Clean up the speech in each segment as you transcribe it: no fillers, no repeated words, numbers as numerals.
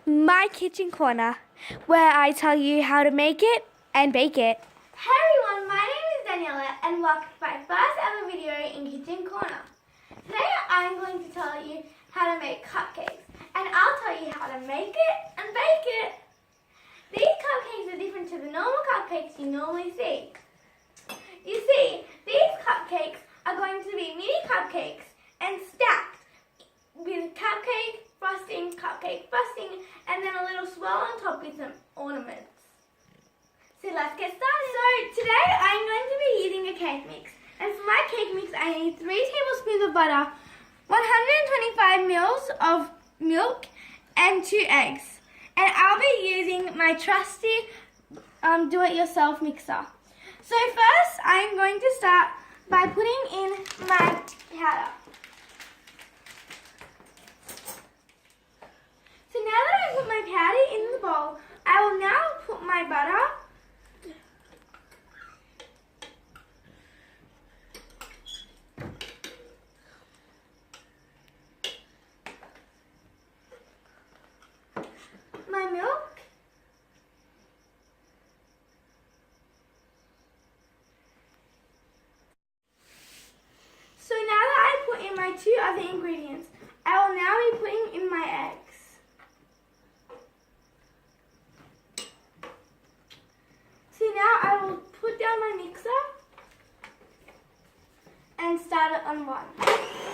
my kitchen corner, where I tell you how to make it and bake it. Hey everyone, my name is Daniella and welcome to my first ever video in Kitchen Corner. Today I'm going to tell you how to make cupcakes, and I'll tell you how to make it and bake it. These cupcakes are different to the normal cupcakes you normally see. You see, these cupcakes are going to be mini cupcakes and stacked with cupcake frosting, and then a little swirl on top with some ornaments. So let's get started. So today I'm going to be using a cake mix. And for my cake mix I need 3 tablespoons of butter, 125 mils of milk, and 2 eggs. And I'll be using my trusty do-it-yourself mixer. So first I'm going to start by putting in my powder. So now that I've put my powder in the bowl, I will now put my butter, my milk, so now that I put in my 2 other ingredients, I will now be putting in my eggs. So now I will put down my mixer and start it on 1.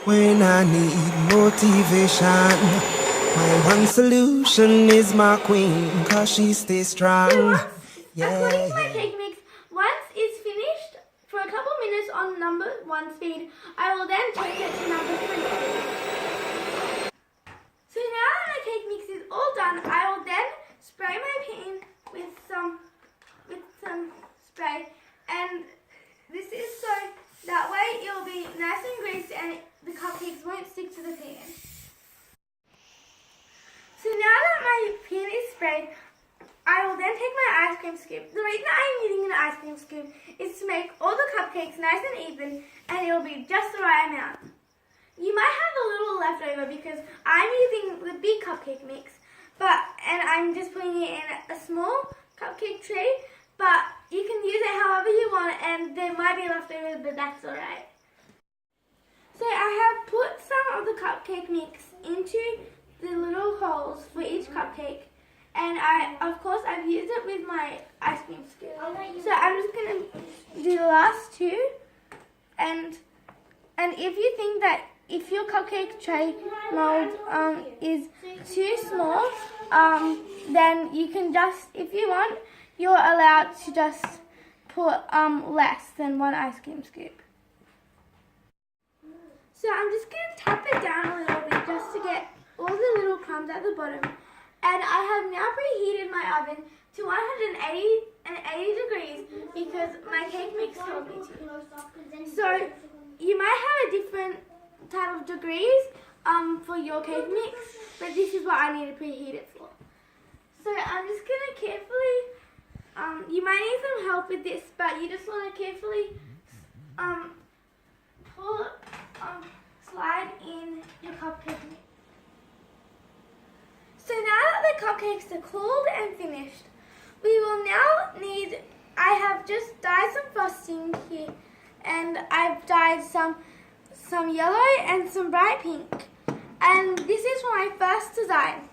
When I need motivation, my one solution is my queen, cause she stays strong. So once, according to my cake mix, once it's finished for a couple minutes on number 1 speed, I will then take it to number 3. So now that my cake mix is all done, I will then spray my pan with some spray, and this is so that way it will be nice and greasy and the cupcakes won't stick to the pan. So now that my pan is sprayed, I will then take my ice cream scoop. The reason I'm using an ice cream scoop is to make all the cupcakes nice and even, and it will be just the right amount. You might have a little left over because I'm using the big cupcake mix, and I'm just putting it in a small cupcake tray, but you can use it however you want, and there might be leftovers, but that's alright. So I have put some of the cupcake mix into the little holes for each cupcake, and I've used it with my ice cream scoop. So I'm just going to do the last 2, and if you think that if your cupcake tray mold is too small, then you can just, if you want, you're allowed to just put less than 1 ice cream scoop. So I'm just going to tap it down a little bit just to get all the little crumbs at the bottom. And I have now preheated my oven to 180 degrees because my cake mix told me to. So you might have a different type of degrees for your cake mix, but this is what I need to preheat it for. So I'm just going to carefully, you might need some help with this, but you just want to carefully slide in your cupcake mix. So now that the cupcakes are cooled and finished, we will now need, I have just dyed some frosting here, and I've dyed some yellow and some bright pink. And this is for my first design.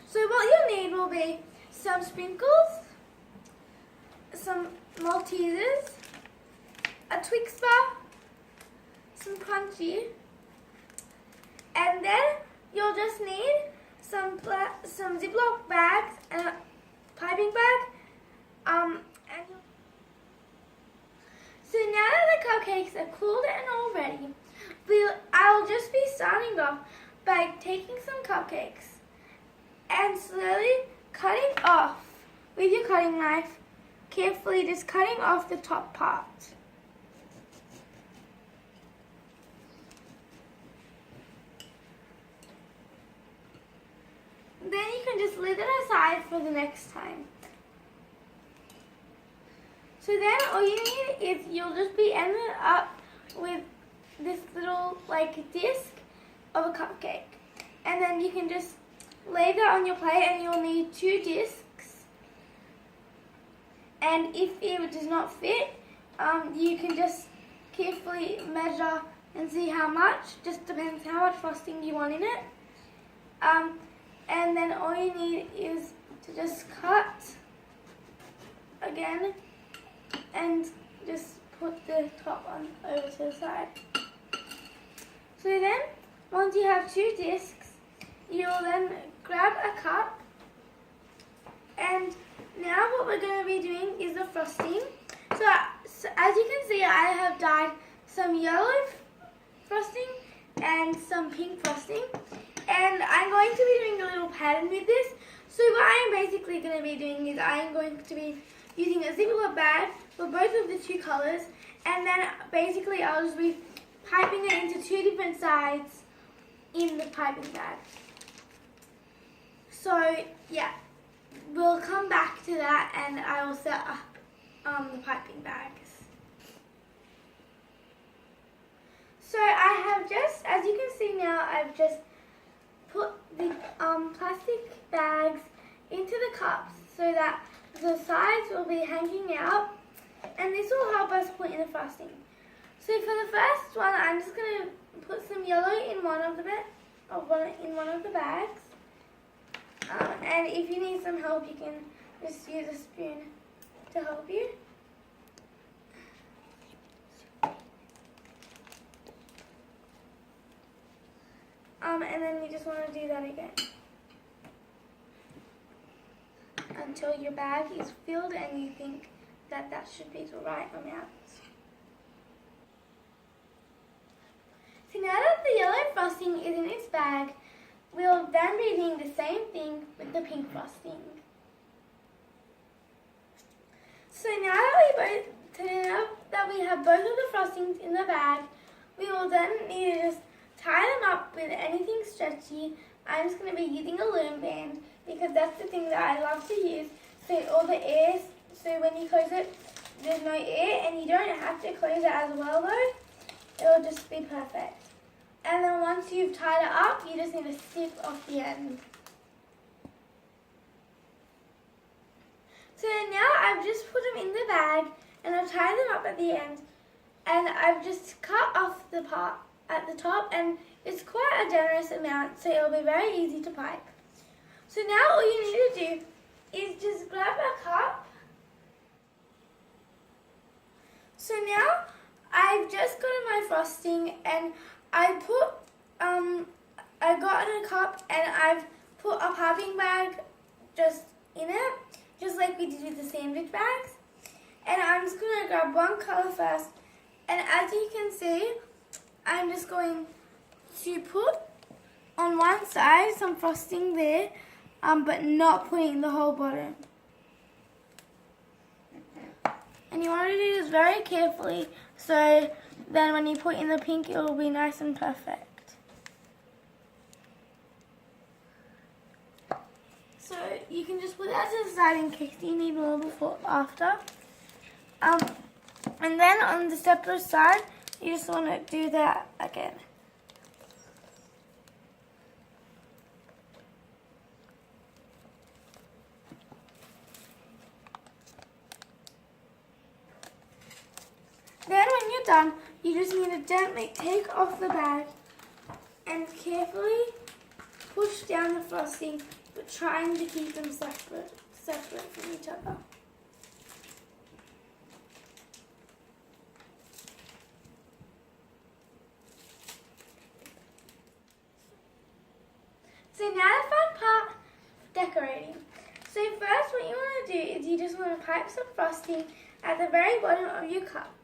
So what you'll need will be some sprinkles, some Maltesers, a Twix bar, some crunchy, and then you'll just need some Ziploc bags and a piping bag. So now that the cupcakes are cooled and all ready, I'll just be starting off by taking some cupcakes and slowly cutting off with your cutting knife, carefully just cutting off the top part. Then you can just leave it aside for the next time. So then all you need is you'll just be ending up with this little disc of a cupcake. And then you can just lay that on your plate and you'll need 2 discs. And if it does not fit, you can just carefully measure and see how much. Just depends how much frosting you want in it. And then all you need is to just cut again and just put the top one over to the side. So then, once you have 2 discs, you will then grab a cup, and now what we're going to be doing is the frosting. So as you can see, I have dyed some yellow frosting and some pink frosting, and I'm going to be doing a little pattern with this. So what I'm basically going to be doing is I'm going to be using a Ziploc bag for both of the 2 colors, and then basically I'll just be piping it into 2 different sides in the piping bag. So yeah, we'll come back to that and I will set up the piping bags. So I have just, as you can see now, I've just put the plastic bags into the cups so that the sides will be hanging out, and this will help us put in the frosting. So for the first one, I'm just going to put some yellow in one of the bags. And if you need some help, you can just use a spoon to help you. And then you just want to do that again until your bag is filled and you think that that should be the right amount. So now that the yellow frosting is in its bag, we'll then be doing the same thing with the pink frosting. So now that we have both of the frostings in the bag, we will then need to just tie them up with anything stretchy. I'm just going to be using a loom band because that's the thing that I love to use. So all the air, so when you close it, there's no air, and you don't have to close it as well though. It'll just be perfect. And then once you've tied it up, you just need to snip off the end. So now I've just put them in the bag and I've tied them up at the end, and I've just cut off the part at the top, and it's quite a generous amount, so it'll be very easy to pipe. So now all you need to do is just grab a cup. So now I've just gotten my frosting, and I got in a cup and I've put a piping bag just in it, just like we did with the sandwich bags. And I'm just going to grab one color first, and as you can see, I'm just going to put on one side some frosting there, but not putting the whole bottom. And you want to do this very carefully, so then when you put in the pink, it will be nice and perfect. So you can just put that to the side in case you need more before after. And then on the separate side, you just want to do that again. Then when you're done, you just need to gently take off the bag and carefully push down the frosting, but trying to keep them separate from each other. So now the fun part, decorating. So first what you want to do is you just want to pipe some frosting at the very bottom of your cup.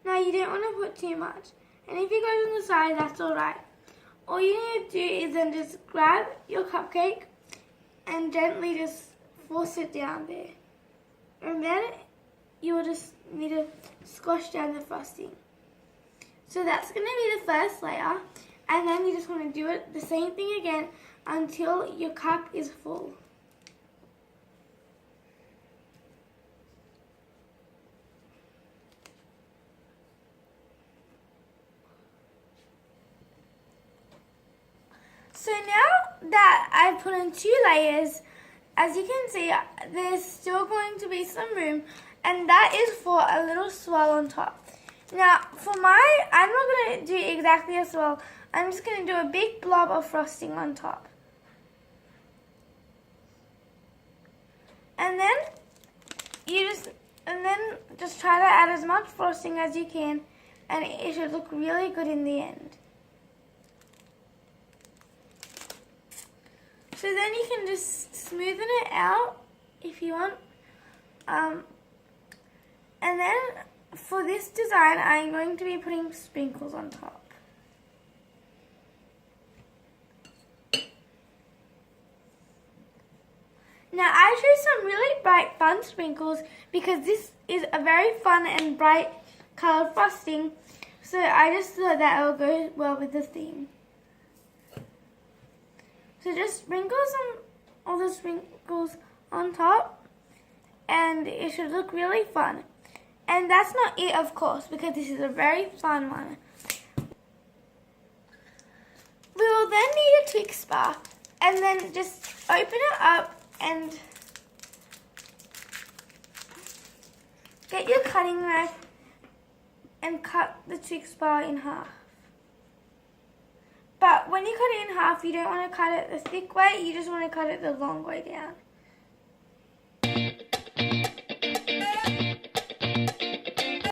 Now you don't want to put too much, and if it goes on the side, that's alright. All you need to do is then just grab your cupcake and gently just force it down there. And then you will just need to squash down the frosting. So that's going to be the first layer, and then you just want to do it the same thing again until your cup is full. So now that I've put on 2 layers, as you can see, there's still going to be some room, and that is for a little swirl on top. Now, I'm not going to do exactly a swirl. I'm just going to do a big blob of frosting on top. And then just try to add as much frosting as you can, and it should look really good in the end. So then you can just smoothen it out if you want. And then for this design, I'm going to be putting sprinkles on top. Now I chose some really bright fun sprinkles because this is a very fun and bright colored frosting. So I just thought that it will go well with the theme. So just sprinkle all the sprinkles on top, and it should look really fun. And that's not it, of course, because this is a very fun one. We will then need a Twix bar, and then just open it up and get your cutting knife and cut the Twix bar in half. But when you cut it in half, you don't want to cut it the thick way, you just want to cut it the long way down.